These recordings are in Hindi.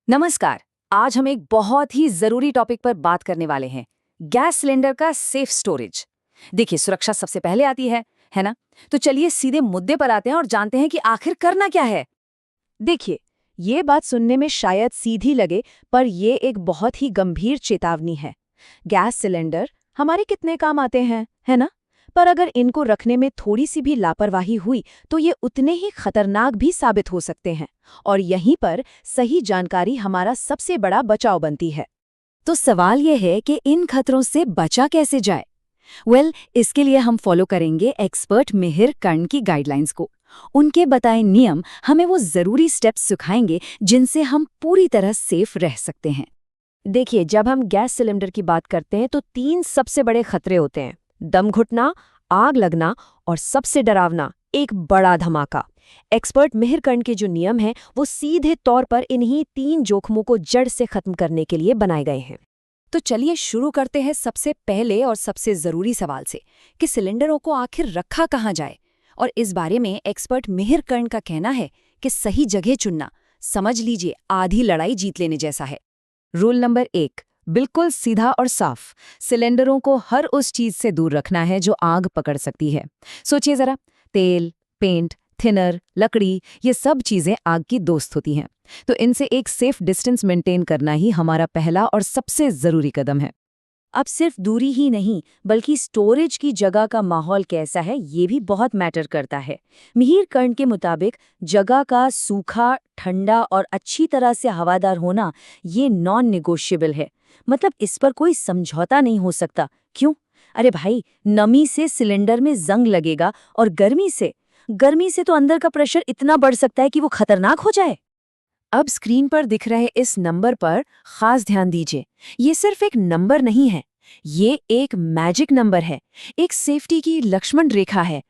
नमस्कार। आज हम एक बहुत ही जरूरी टॉपिक पर बात करने वाले हैं, गैस सिलेंडर का सेफ स्टोरेज। देखिए, सुरक्षा सबसे पहले आती है ना? तो चलिए सीधे मुद्दे पर आते हैं और जानते हैं कि आखिर करना क्या है। देखिए, ये बात सुनने में शायद सीधी लगे, पर ये एक बहुत ही गंभीर चेतावनी है। गैस सिलेंडर हमारे कितने काम आते हैं, है ना? पर अगर इनको रखने में थोड़ी सी भी लापरवाही हुई, तो ये उतने ही खतरनाक भी साबित हो सकते हैं। और यहीं पर सही जानकारी हमारा सबसे बड़ा बचाव बनती है। तो सवाल यह है कि इन खतरों से बचा कैसे जाए। इसके लिए हम फॉलो करेंगे एक्सपर्ट मिहिर कर्ण की गाइडलाइंस को। उनके बताए नियम हमें वो जरूरी स्टेप्स सिखाएंगे जिनसे हम पूरी तरह सेफ रह सकते हैं। देखिए, जब हम गैस सिलेंडर की बात करते हैं तो 3 सबसे बड़े खतरे होते हैं: दम घुटना, आग लगना और सबसे डरावना, एक बड़ा धमाका। एक्सपर्ट मिहिर कर्ण के जो नियम हैं वो सीधे तौर पर इन्हीं 3 जोखमों को जड़ से खत्म करने के लिए बनाए गए हैं। तो चलिए शुरू करते हैं सबसे पहले और सबसे जरूरी सवाल से कि सिलेंडरों को आखिर रखा कहाँ जाए। और इस बारे में एक्सपर्ट मिहिर कर्ण का कहना है कि सही जगह चुनना, समझ लीजिए, आधी लड़ाई जीत लेने जैसा है। रूल नंबर 1, बिल्कुल सीधा और साफ। सिलेंडरों को हर उस चीज से दूर रखना है जो आग पकड़ सकती है। सोचिए जरा, तेल, पेंट, थिनर, लकड़ी, ये सब चीजें आग की दोस्त होती हैं। तो इनसे एक सेफ डिस्टेंस मेंटेन करना ही हमारा पहला और सबसे जरूरी कदम है। अब सिर्फ दूरी ही नहीं, बल्कि स्टोरेज की जगह का माहौल कैसा है ये भी बहुत मैटर करता है। मिहिर कर्ण के मुताबिक जगह का सूखा, ठंडा और अच्छी तरह से हवादार होना ये नॉन निगोशिएबल है। मतलब इस पर कोई समझौता नहीं हो सकता। क्यों? अरे भाई, नमी से सिलेंडर में जंग लगेगा और गर्मी से तो अंदर का प्रेशर इतना बढ़ सकता है कि वो खतरनाक हो जाए। अब स्क्रीन पर दिख रहे इस नंबर पर खास ध्यान दीजिए। ये सिर्फ एक नंबर नहीं है, ये एक मैजिक नंबर है, एक सेफ्टी की लक्ष्मण रेखा है।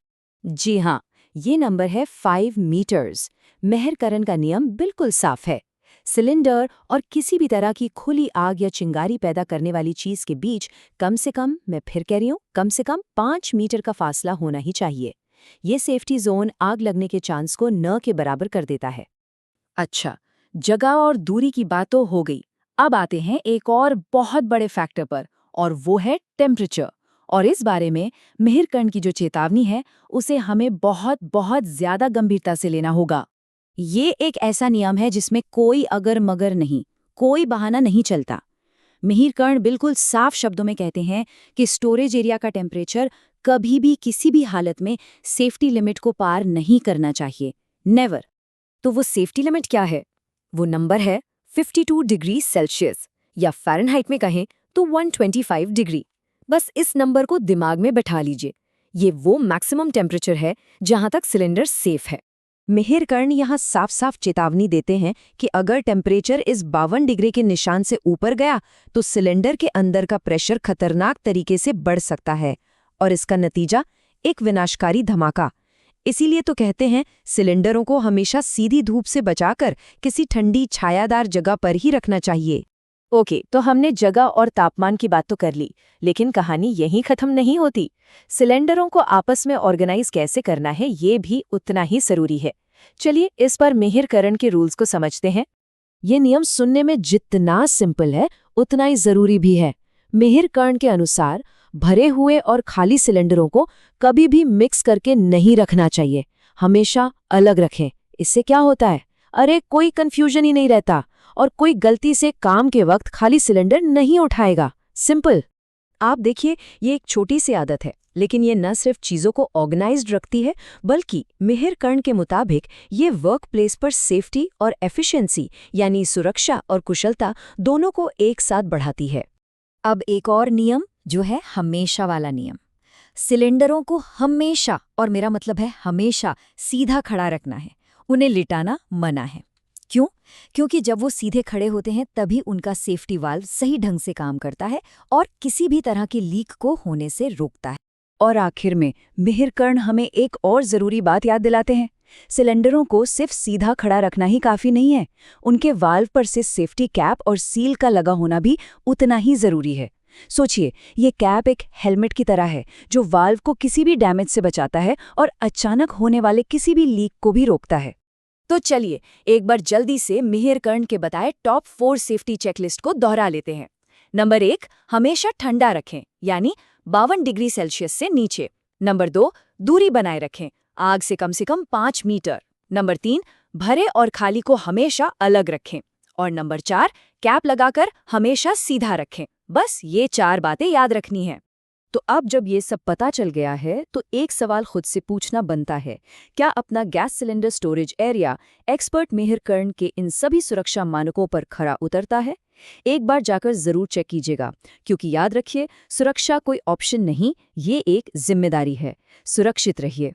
जी हाँ, ये नंबर है 5 मीटर्स। मिहिर कर्ण का नियम बिल्कुल साफ है। सिलेंडर और किसी भी तरह की खुली आग या चिंगारी पैदा करने वाली चीज के बीच कम से कम, मैं फिर कह रही हूँ, कम से कम 5 मीटर का फासला होना ही चाहिए। ये सेफ्टी जोन आग लगने के चांस को न के बराबर कर देता है। अच्छा, जगह और दूरी की बात तो हो गई। अब आते हैं एक और बहुत बड़े फैक्टर पर, और वो है टेम्परेचर। और इस बारे में मिहिर कर्ण की जो चेतावनी है उसे हमें बहुत बहुत ज्यादा गंभीरता से लेना होगा। ये एक ऐसा नियम है जिसमें कोई अगर मगर नहीं, कोई बहाना नहीं चलता। मिहिर कर्ण बिल्कुल साफ शब्दों में कहते हैं कि स्टोरेज एरिया का टेम्परेचर कभी भी किसी भी हालत में सेफ्टी लिमिट को पार नहीं करना चाहिए। नेवर। तो वो सेफ्टी लिमिट क्या है? वो नंबर है 52 डिग्री सेल्सियस, या फ़ारेनहाइट में कहें तो 125 डिग्री। बस इस नंबर को दिमाग में बैठा लीजिए। ये वो मैक्सिमम टेम्परेचर है जहां तक सिलेंडर सेफ है। मिहिर कर्ण यहाँ साफ साफ चेतावनी देते हैं कि अगर टेम्परेचर इस 52 डिग्री के निशान से ऊपर गया तो सिलेंडर के अंदर का प्रेशर खतरनाक तरीके से बढ़ सकता है, और इसका नतीजा एक विनाशकारी धमाका। इसीलिए तो कहते हैं सिलेंडरों को हमेशा सीधी धूप से बचाकर किसी ठंडी छायादार जगह पर ही रखना चाहिए। ओके, तो हमने जगह और तापमान की बात तो कर ली, लेकिन कहानी यहीं खत्म नहीं होती। सिलेंडरों को आपस में ऑर्गेनाइज कैसे करना है ये भी उतना ही जरूरी है। चलिए इस पर मिहिर कर्ण के रूल्स को समझते हैं। ये नियम सुनने में जितना सिंपल है उतना ही जरूरी भी है। मिहिर कर्ण के अनुसार भरे हुए और खाली सिलेंडरों को कभी भी मिक्स करके नहीं रखना चाहिए, हमेशा अलग रखें। इससे क्या होता है? अरे कोई कंफ्यूजन ही नहीं रहता और कोई गलती से काम के वक्त खाली सिलेंडर नहीं उठाएगा। सिंपल। आप देखिए, ये एक छोटी सी आदत है, लेकिन ये न सिर्फ चीजों को ऑर्गेनाइज्ड रखती है, बल्कि मिहिर कर्ण के मुताबिक ये वर्क प्लेस पर सेफ्टी और एफिशिएंसी यानी सुरक्षा और कुशलता दोनों को एक साथ बढ़ाती है। अब एक और नियम जो है हमेशा वाला नियम। सिलेंडरों को हमेशा, और मेरा मतलब है हमेशा, सीधा खड़ा रखना है। उन्हें लिटाना मना है। क्यों? क्योंकि जब वो सीधे खड़े होते हैं तभी उनका सेफ्टी वाल्व सही ढंग से काम करता है और किसी भी तरह की लीक को होने से रोकता है। और आखिर में मिहिर कर्ण हमें एक और जरूरी बात याद दिलाते हैं। सिलेंडरों को सिर्फ सीधा खड़ा रखना ही काफी नहीं है, उनके वाल्व पर से सेफ्टी कैप और सील का लगा होना भी उतना ही जरूरी है। सोचिए, ये कैप एक हेलमेट की तरह है जो वाल्व को किसी भी डैमेज से बचाता है और अचानक होने वाले किसी भी लीक को भी रोकता है। तो चलिए एक बार जल्दी से मिहिर कर्ण के बताए टॉप 4 सेफ्टी चेकलिस्ट को दोहरा लेते हैं। नंबर 1, हमेशा ठंडा रखें, यानी 52 डिग्री सेल्सियस से नीचे। नंबर 2, दूरी बनाए रखें, आग से कम 5 मीटर। नंबर 3, भरे और खाली को हमेशा अलग रखें। और नंबर 4, कैप लगाकर हमेशा सीधा रखें। बस ये 4 बातें याद रखनी है। तो अब जब ये सब पता चल गया है तो एक सवाल खुद से पूछना बनता है, क्या अपना gas cylinder storage area expert Mihir Karn के इन सभी सुरक्षा मानकों पर खरा उतरता है? एक बार जाकर जरूर चेक कीजिएगा, क्योंकि याद रखिए, सुरक्षा कोई ऑप्शन नहीं, ये एक जिम्मेदारी है। सुरक्षित रहिए।